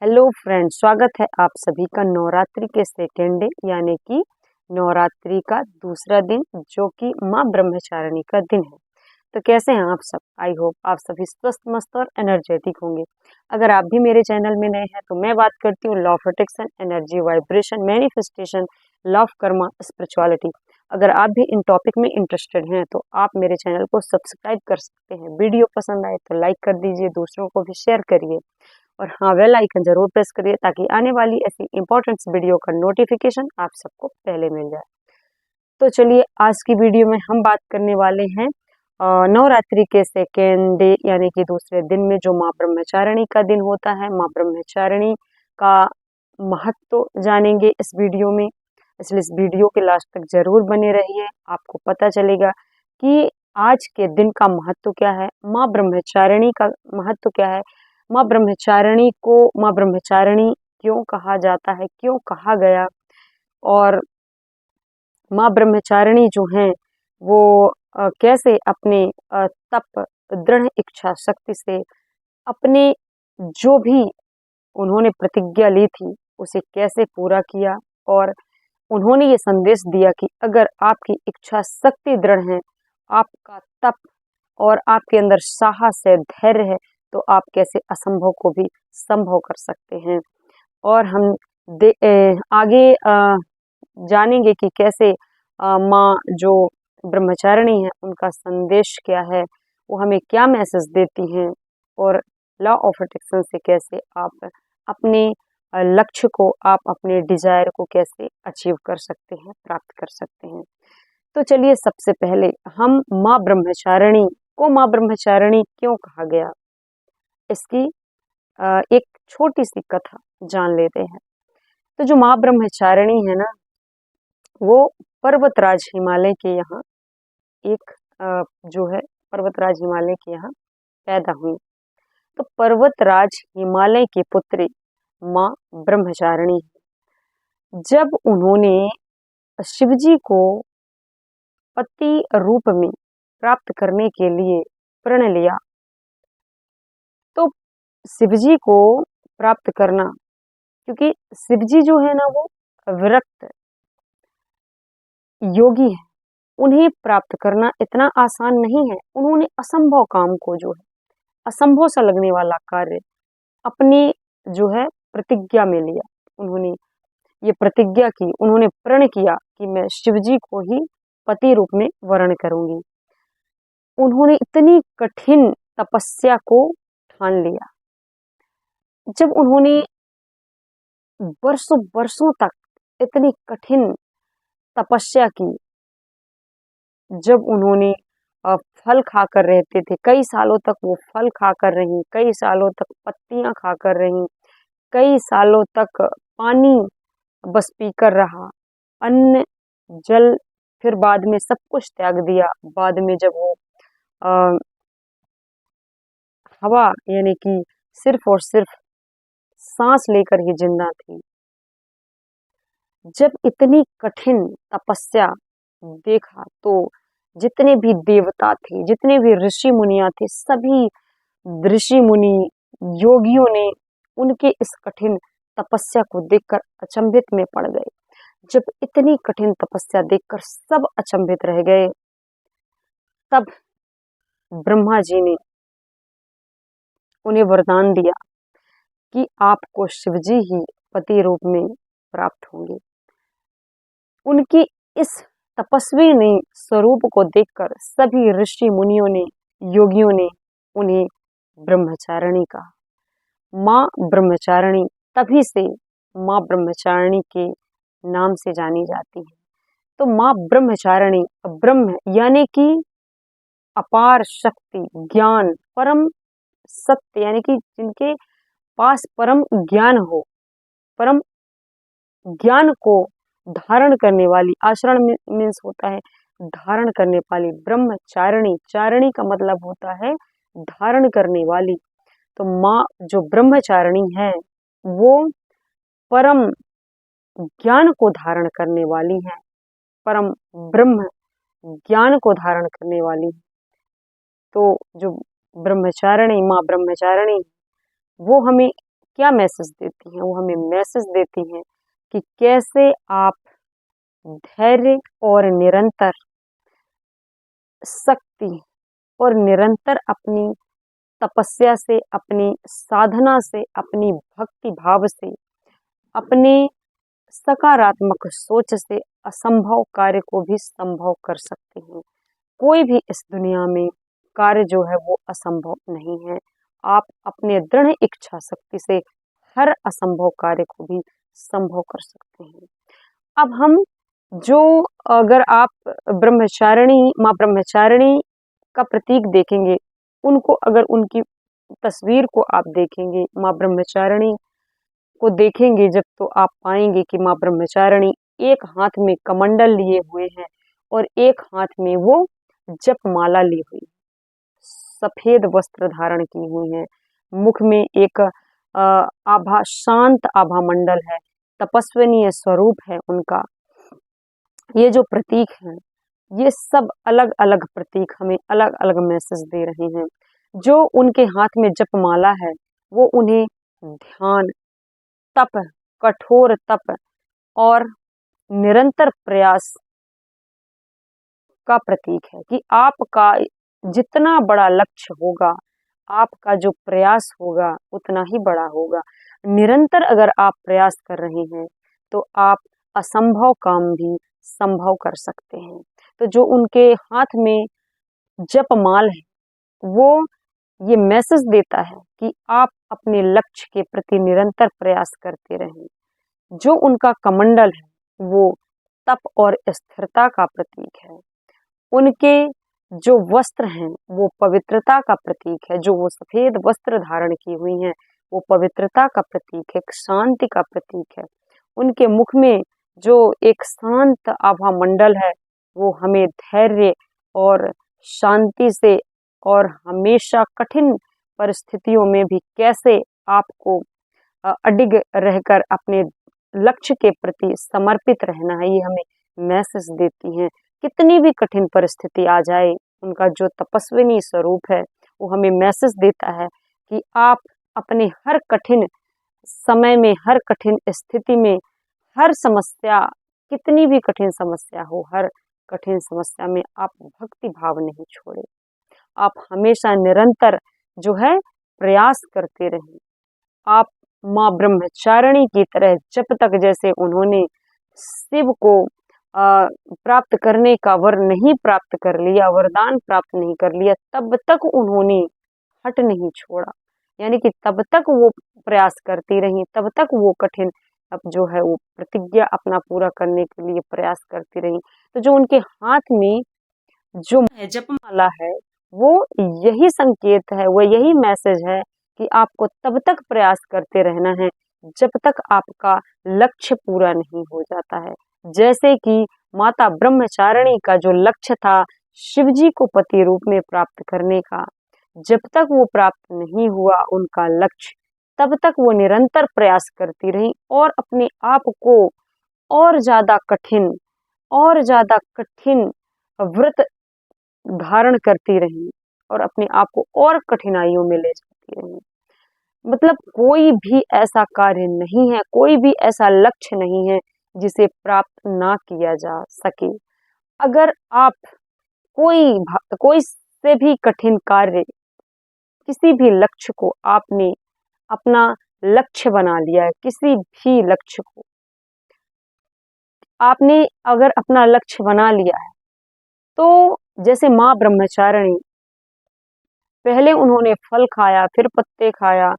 Hello friends, स्वागत है आप सभी का नवरात्रि के सेकेंड डे यानी कि नवरात्रि का दूसरा दिन, जो कि माँ ब्रह्मचारिणी का दिन है। तो कैसे हैं आप सब? आई होप आप सभी स्वस्थ, मस्त और एनर्जेटिक होंगे। अगर आप भी मेरे चैनल में नए हैं तो मैं बात करती हूँ law of attraction, energy, vibration, manifestation, law of Karma, spirituality. अगर आप भी इन टॉपिक में इंटरेस्टेड हैं तो आप मेरे चैनल को सब्सक्राइब कर सकते हैं। वीडियो पसंद आए तो लाइक कर दीजिए, दूसरों को भी शेयर करिए और हाँ, बेल आइकन जरूर प्रेस करिए ताकि आने वाली ऐसी इंपॉर्टेंट वीडियो का नोटिफिकेशन आप सबको पहले मिल जाए। तो चलिए, आज की वीडियो में हम बात करने वाले हैं नवरात्रि के सेकेंड डे यानी कि दूसरे दिन में जो माँ ब्रह्मचारिणी का दिन होता है। माँ ब्रह्मचारिणी का महत्व जानेंगे इस वीडियो में, इसलिए इस वीडियो के लास्ट तक जरूर बने रहिए। आपको पता चलेगा कि आज के दिन का महत्व क्या है, माँ ब्रह्मचारिणी का महत्व क्या है, माँ ब्रह्मचारिणी को माँ ब्रह्मचारिणी क्यों कहा जाता है, क्यों कहा गया, और माँ ब्रह्मचारिणी जो हैं वो कैसे अपने तप, दृढ़ इच्छा शक्ति से अपने जो भी उन्होंने प्रतिज्ञा ली थी उसे कैसे पूरा किया। और उन्होंने ये संदेश दिया कि अगर आपकी इच्छा शक्ति दृढ़ है, आपका तप और आपके अंदर साहस है, धैर्य है, तो आप कैसे असंभव को भी संभव कर सकते हैं। और हम आगे जानेंगे कि कैसे माँ जो ब्रह्मचारिणी है उनका संदेश क्या है, वो हमें क्या मैसेज देती हैं, और लॉ ऑफ अट्रैक्शन से कैसे आप अपने लक्ष्य को, आप अपने डिजायर को कैसे अचीव कर सकते हैं, प्राप्त कर सकते हैं। तो चलिए, सबसे पहले हम माँ ब्रह्मचारिणी को माँ ब्रह्मचारिणी क्यों कहा गया, इसकी एक छोटी सी कथा जान लेते हैं। तो जो माँ ब्रह्मचारिणी है ना, वो पर्वतराज हिमालय के यहाँ एक जो है पर्वतराज हिमालय के यहाँ पैदा हुई। तो पर्वतराज हिमालय की पुत्री माँ ब्रह्मचारिणी, जब उन्होंने शिवजी को पति रूप में प्राप्त करने के लिए प्रण लिया, तो शिवजी को प्राप्त करना, क्योंकि शिवजी जो है ना वो विरक्त योगी है, उन्हें प्राप्त करना इतना आसान नहीं है। उन्होंने असंभव काम को, जो है असंभव सा लगने वाला कार्य, अपनी जो है प्रतिज्ञा में लिया। उन्होंने ये प्रतिज्ञा की, उन्होंने प्रण किया कि मैं शिवजी को ही पति रूप में वर्ण करूंगी। उन्होंने इतनी कठिन तपस्या को ठान लिया। जब उन्होंने वर्षों वर्षों तक इतनी कठिन तपस्या की, जब उन्होंने फल खाकर रहते थे, कई सालों तक वो फल खाकर रही, कई सालों तक पत्तियां खाकर रही, कई सालों तक पानी बस पीकर रहा, अन्न जल फिर बाद में सब कुछ त्याग दिया। बाद में जब वो हवा यानी कि सिर्फ और सिर्फ सांस लेकर ही जिंदा थी, जब इतनी कठिन तपस्या देखा तो जितने भी देवता थे, जितने भी ऋषि मुनिया थे, सभी ऋषि मुनि योगियों ने उनके इस कठिन तपस्या को देखकर अचंभित में पड़ गए। जब इतनी कठिन तपस्या देखकर सब अचंभित रह गए, तब ब्रह्मा जी ने उन्हें वरदान दिया कि आपको शिवजी ही पति रूप में प्राप्त होंगे। उनकी इस तपस्वी ने स्वरूप को देखकर सभी ऋषि मुनियों ने, योगियों ने उन्हें ब्रह्मचारिणी कहा। माँ ब्रह्मचारिणी तभी से माँ ब्रह्मचारिणी के नाम से जानी जाती है। तो माँ ब्रह्मचारिणी, ब्रह्म यानी कि अपार शक्ति, ज्ञान, परम सत्य, यानी कि जिनके पास परम ज्ञान हो, परम ज्ञान को धारण करने वाली, आचरण मीन्स होता है धारण करने वाली, ब्रह्मचारिणी, चारिणी का मतलब होता है धारण करने वाली। तो माँ जो ब्रह्मचारिणी है वो परम ज्ञान को धारण करने वाली है, परम ब्रह्म ज्ञान को धारण करने वाली है। तो जो ब्रह्मचारिणी, माँ ब्रह्मचारिणी, वो हमें क्या मैसेज देती हैं? वो हमें मैसेज देती हैं कि कैसे आप धैर्य और निरंतर शक्ति और निरंतर अपनी तपस्या से, अपनी साधना से, अपनी भक्ति भाव से, अपने सकारात्मक सोच से असंभव कार्य को भी संभव कर सकते हैं। कोई भी इस दुनिया में कार्य जो है वो असंभव नहीं है। आप अपने दृढ़ इच्छा शक्ति से हर असंभव कार्य को भी संभव कर सकते हैं। अब हम जो अगर आप ब्रह्मचारिणी, माँ ब्रह्मचारिणी का प्रतीक देखेंगे, उनको अगर उनकी तस्वीर को आप देखेंगे, माँ ब्रह्मचारिणी को देखेंगे जब, तो आप पाएंगे कि माँ ब्रह्मचारिणी एक हाथ में कमंडल लिए हुए हैं और एक हाथ में वो जपमाला ली हुई, सफेद वस्त्र धारण की हुई है, मुख में एक आभा, शांत आभा मंडल है, तपस्विनी स्वरूप है उनका। ये जो प्रतीक हैं, ये सब अलग अलग प्रतीक हमें अलग अलग मैसेज दे रहे हैं। जो उनके हाथ में जपमाला है वो उन्हें ध्यान, तप, कठोर तप और निरंतर प्रयास का प्रतीक है कि आपका जितना बड़ा लक्ष्य होगा, आपका जो प्रयास होगा उतना ही बड़ा होगा। निरंतर अगर आप प्रयास कर रहे हैं तो आप असंभव काम भी संभव कर सकते हैं। तो जो उनके हाथ में जपमाल है वो ये मैसेज देता है कि आप अपने लक्ष्य के प्रति निरंतर प्रयास करते रहें। जो उनका कमंडल है वो तप और स्थिरता का प्रतीक है। उनके जो वस्त्र हैं वो पवित्रता का प्रतीक है। जो वो सफेद वस्त्र धारण की हुई हैं वो पवित्रता का प्रतीक है, शांति का प्रतीक है। उनके मुख में जो एक शांत आभा मंडल है वो हमें धैर्य और शांति से और हमेशा कठिन परिस्थितियों में भी कैसे आपको अडिग रहकर अपने लक्ष्य के प्रति समर्पित रहना है, ये हमें मैसेज देती हैं। कितनी भी कठिन परिस्थिति आ जाए, उनका जो तपस्विनी स्वरूप है वो हमें मैसेज देता है कि आप अपने हर कठिन समय में, हर कठिन स्थिति में, हर समस्या, कितनी भी कठिन समस्या हो, हर कठिन समस्या में आप भक्ति भाव नहीं छोड़े। आप हमेशा निरंतर जो है प्रयास करते रहें। आप माँ ब्रह्मचारिणी की तरह जब तक, जैसे उन्होंने शिव को प्राप्त करने का वर नहीं प्राप्त कर लिया, वरदान प्राप्त नहीं कर लिया, तब तक उन्होंने हट नहीं छोड़ा। यानी कि तब तक वो प्रयास करती रही, तब तक वो कठिन अब जो है वो प्रतिज्ञा अपना पूरा करने के लिए प्रयास करती रही। तो जो उनके हाथ में जो जपमाला है वो यही संकेत है, वो यही मैसेज है कि आपको तब तक प्रयास करते रहना है जब तक आपका लक्ष्य पूरा नहीं हो जाता है। जैसे कि माता ब्रह्मचारिणी का जो लक्ष्य था शिवजी को पति रूप में प्राप्त करने का, जब तक वो प्राप्त नहीं हुआ उनका लक्ष्य, तब तक वो निरंतर प्रयास करती रही और अपने आप को और ज्यादा कठिन व्रत धारण करती रही और अपने आप को और कठिनाइयों में ले जाती रही। मतलब कोई भी ऐसा कार्य नहीं है, कोई भी ऐसा लक्ष्य नहीं है जिसे प्राप्त ना किया जा सके। अगर आप कोई से भी कठिन कार्य, किसी भी लक्ष्य को आपने अपना लक्ष्य बना लिया है, किसी भी लक्ष्य को आपने अगर अपना लक्ष्य बना लिया है, तो जैसे माँ ब्रह्मचारिणी, पहले उन्होंने फल खाया, फिर पत्ते खाया,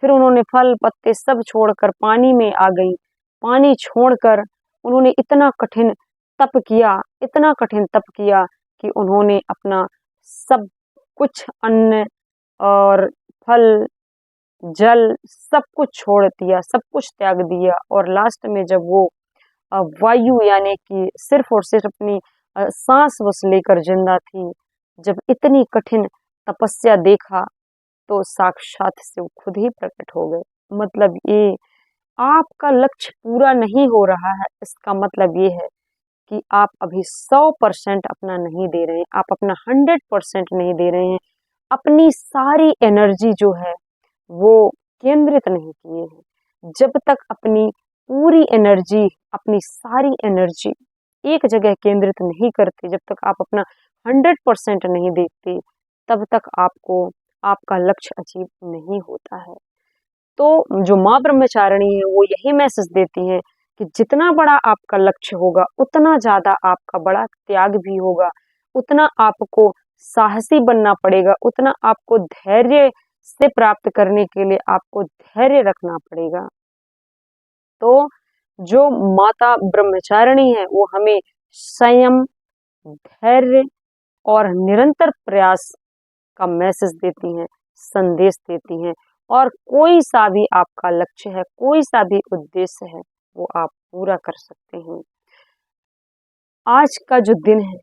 फिर उन्होंने फल पत्ते सब छोड़कर पानी में आ गई। पानी छोड़कर उन्होंने इतना कठिन तप किया, इतना कठिन तप किया कि उन्होंने अपना सब कुछ, अन्न और फल, जल, सब कुछ छोड़ दिया, सब कुछ त्याग दिया। और लास्ट में जब वो वायु यानी कि सिर्फ और सिर्फ अपनी सांस बस लेकर जिंदा थी, जब इतनी कठिन तपस्या देखा तो साक्षात शिव खुद ही प्रकट हो गए। मतलब ये आपका लक्ष्य पूरा नहीं हो रहा है, इसका मतलब ये है कि आप अभी 100% अपना नहीं दे रहे हैं, आप अपना 100% नहीं दे रहे हैं। अपनी सारी एनर्जी जो है वो केंद्रित नहीं किए हैं, जब तक अपनी पूरी एनर्जी, अपनी सारी एनर्जी एक जगह केंद्रित नहीं करते, जब तक आप अपना 100% नहीं देखते, तब तक आपको आपका लक्ष्य अचीव नहीं होता है। तो जो माँ ब्रह्मचारिणी है वो यही मैसेज देती हैं कि जितना बड़ा आपका लक्ष्य होगा उतना ज्यादा आपका बड़ा त्याग भी होगा, उतना आपको साहसी बनना पड़ेगा, उतना आपको धैर्य से प्राप्त करने के लिए आपको धैर्य रखना पड़ेगा। तो जो माता ब्रह्मचारिणी है वो हमें संयम, धैर्य और निरंतर प्रयास का मैसेज देती हैं, संदेश देती हैं, और कोई सा भी आपका लक्ष्य है, कोई सा भी उद्देश्य है, वो आप पूरा कर सकते हैं। आज का जो दिन है,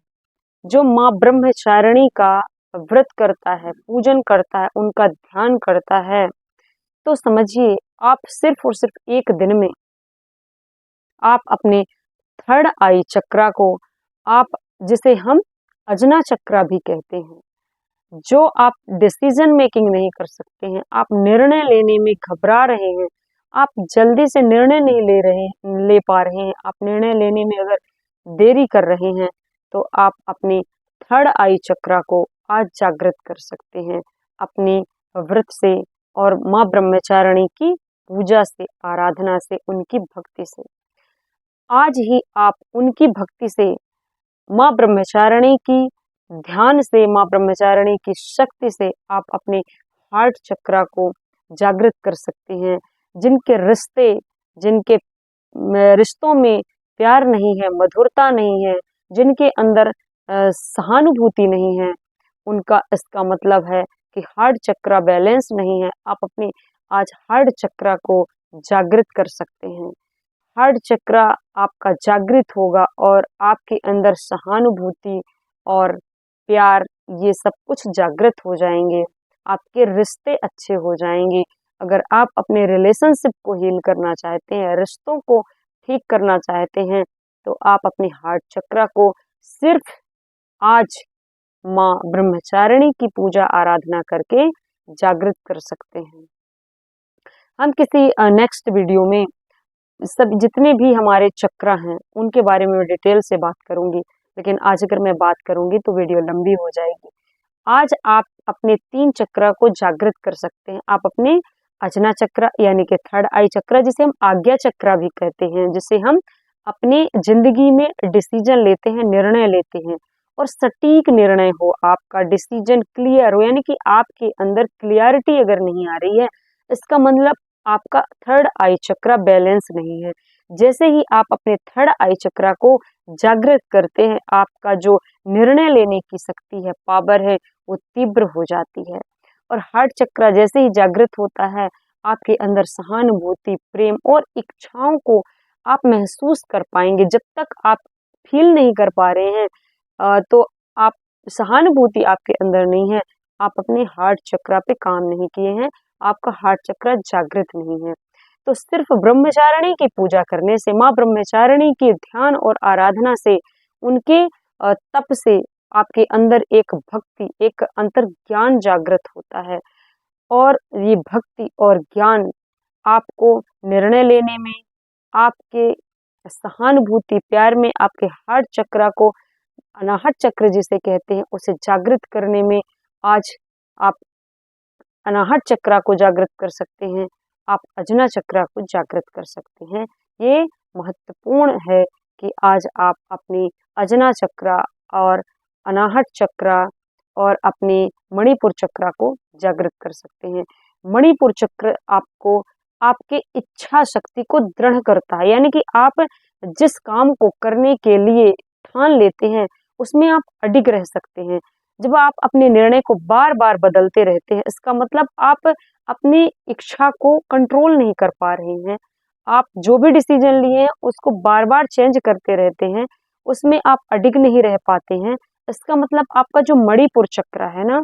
जो माँ ब्रह्मचारिणी का व्रत करता है, पूजन करता है, उनका ध्यान करता है, तो समझिए आप सिर्फ और सिर्फ एक दिन में आप अपने थर्ड आई चक्रा को, आप जिसे हम अजना चक्रा भी कहते हैं, जो आप डिसीजन मेकिंग नहीं कर सकते हैं, आप निर्णय लेने में घबरा रहे हैं, आप जल्दी से निर्णय नहीं ले पा रहे हैं, आप निर्णय लेने में अगर देरी कर रहे हैं, तो आप अपनी थर्ड आई चक्रा को आज जागृत कर सकते हैं अपनी व्रत से और माँ ब्रह्मचारिणी की पूजा से, आराधना से, उनकी भक्ति से। आज ही आप उनकी भक्ति से, माँ ब्रह्मचारिणी की ध्यान से, माँ ब्रह्मचारिणी की शक्ति से आप अपने हार्ट चक्रा को जागृत कर सकते हैं। जिनके रिश्तों में प्यार नहीं है, मधुरता नहीं है, जिनके अंदर सहानुभूति नहीं है, उनका इसका मतलब है कि हार्ट चक्रा बैलेंस नहीं है। आप अपने आज हार्ट चक्रा को जागृत कर सकते हैं। हार्ट चक्रा आपका जागृत होगा और आपके अंदर सहानुभूति और प्यार, ये सब कुछ जागृत हो जाएंगे, आपके रिश्ते अच्छे हो जाएंगे। अगर आप अपने रिलेशनशिप को हील करना चाहते हैं, रिश्तों को ठीक करना चाहते हैं, तो आप अपने हार्ट चक्रा को सिर्फ आज माँ ब्रह्मचारिणी की पूजा आराधना करके जागृत कर सकते हैं। हम किसी नेक्स्ट वीडियो में सब जितने भी हमारे चक्र हैं उनके बारे में डिटेल से बात करूंगी, लेकिन आज अगर मैं बात करूंगी तो वीडियो लंबी हो जाएगी। आज आप अपने 3 चक्र को जागृत कर सकते हैं। आप अपने अजना चक्र यानी कि थर्ड आई चक्र, जिसे हम आज्ञा चक्र भी कहते हैं, जिसे हम अपने जिंदगी में डिसीजन लेते हैं, निर्णय लेते हैं, और सटीक निर्णय हो, आपका डिसीजन क्लियर हो, यानी कि आपके अंदर क्लियरिटी अगर नहीं आ रही है, इसका मतलब आपका थर्ड आई चक्रा बैलेंस नहीं है। जैसे ही आप अपने थर्ड आई चक्रा को जागृत करते हैं, आपका जो निर्णय लेने की शक्ति है, पावर है, वो तीव्र हो जाती है। और हार्ट चक्रा जैसे ही जागृत होता है, आपके अंदर सहानुभूति, प्रेम और इच्छाओं को आप महसूस कर पाएंगे। जब तक आप फील नहीं कर पा रहे हैं तो आप सहानुभूति आपके अंदर नहीं है, आप अपने हार्ट चक्रा पे काम नहीं किए हैं, आपका हार्ट चक्र जागृत नहीं है। तो सिर्फ ब्रह्मचारिणी की पूजा करने से, माँ ब्रह्मचारिणी के ध्यान और आराधना से, उनके तप से आपके अंदर एक भक्ति, एक अंतर्ज्ञान जागृत होता है। और ये भक्ति और ज्ञान आपको निर्णय लेने में, आपके सहानुभूति, प्यार में, आपके हार्ट चक्र को, अनाहत चक्र जिसे कहते हैं, उसे जागृत करने में आज आप अनाहत चक्रा को जागृत कर सकते हैं, आप अजना चक्रा को जागृत कर सकते हैं। ये महत्वपूर्ण है कि आज आप अपनी अजना चक्रा और अनाहत चक्रा और अपने मणिपुर चक्रा को जागृत कर सकते हैं। मणिपुर चक्र आपको आपके इच्छा शक्ति को दृढ़ करता है, यानी कि आप जिस काम को करने के लिए ठान लेते हैं उसमें आप अडिग रह सकते हैं। जब आप अपने निर्णय को बार बार बदलते रहते हैं, इसका मतलब आप अपनी इच्छा को कंट्रोल नहीं कर पा रहे हैं। आप जो भी डिसीजन लिए हैं उसको बार बार चेंज करते रहते हैं, उसमें आप अडिग नहीं रह पाते हैं। इसका मतलब आपका जो मणिपुर चक्र है ना,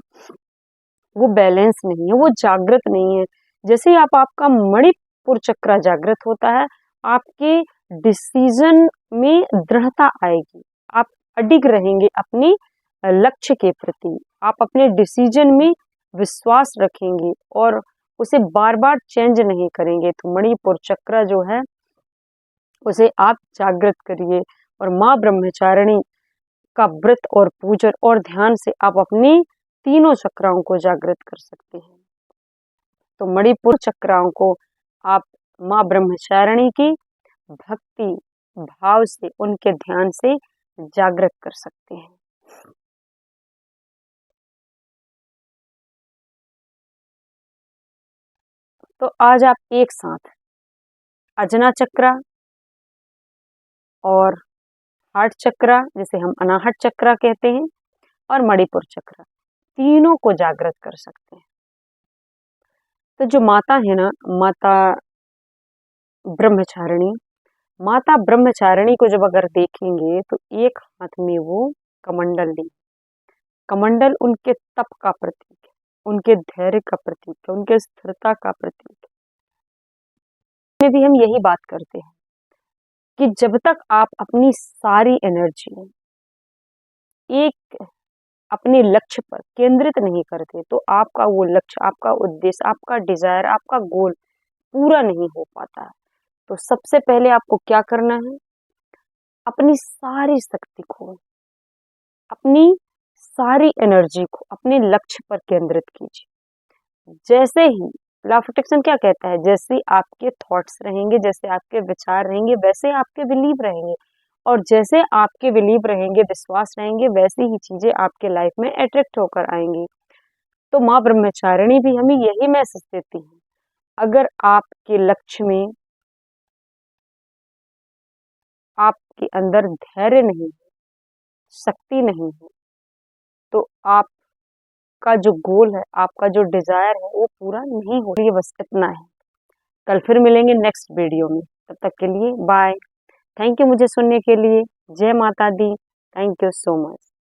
वो बैलेंस नहीं है, वो जागृत नहीं है। जैसे ही आपका मणिपुर चक्र जागृत होता है, आपके डिसीजन में दृढ़ता आएगी, आप अडिग रहेंगे अपनी लक्ष्य के प्रति, आप अपने डिसीजन में विश्वास रखेंगे और उसे बार बार चेंज नहीं करेंगे। तो मणिपुर चक्र जो है उसे आप जागृत करिए और माँ ब्रह्मचारिणी का व्रत और पूजन और ध्यान से आप अपनी तीनों चक्राओं को जागृत कर सकते हैं। तो मणिपुर चक्राओं को आप माँ ब्रह्मचारिणी की भक्ति भाव से, उनके ध्यान से जागृत कर सकते हैं। तो आज आप एक साथ अजना चक्रा और हार्ट चक्रा, जिसे हम अनाहत चक्रा कहते हैं, और मणिपुर चक्रा, तीनों को जागृत कर सकते हैं। तो जो माता है ना, माता ब्रह्मचारिणी, माता ब्रह्मचारिणी को जब अगर देखेंगे तो एक हाथ में वो कमंडल ली। कमंडल उनके तप का प्रतीक है, उनके धैर्य का प्रतीक है, उनके स्थिरता का प्रतीक है। में भी हम यही बात करते हैं कि जब तक आप अपनी सारी एनर्जी एक अपने लक्ष्य पर केंद्रित नहीं करते तो आपका वो लक्ष्य, आपका उद्देश्य, आपका डिजायर, आपका गोल पूरा नहीं हो पाता है। तो सबसे पहले आपको क्या करना है, अपनी सारी शक्ति को, अपनी सारी एनर्जी को अपने लक्ष्य पर केंद्रित कीजिए। जैसे ही लॉ ऑफ अट्रैक्शन क्या कहता है, जैसे आपके थॉट्स रहेंगे, जैसे आपके विचार रहेंगे, वैसे आपके बिलीव रहेंगे, और जैसे आपके बिलीव रहेंगे, विश्वास रहेंगे, वैसी ही चीजें आपके लाइफ में अट्रैक्ट होकर आएंगी। तो माँ ब्रह्मचारिणी भी हमें यही मैसेज देती है, अगर आपके लक्ष्य में आपके अंदर धैर्य नहीं है, शक्ति नहीं है, तो आपका जो गोल है, आपका जो डिजायर है, वो पूरा नहीं हो। ये बस इतना है। कल फिर मिलेंगे नेक्स्ट वीडियो में, तब तक के लिए बाय। थैंक यू मुझे सुनने के लिए। जय माता दी। Thank you so much.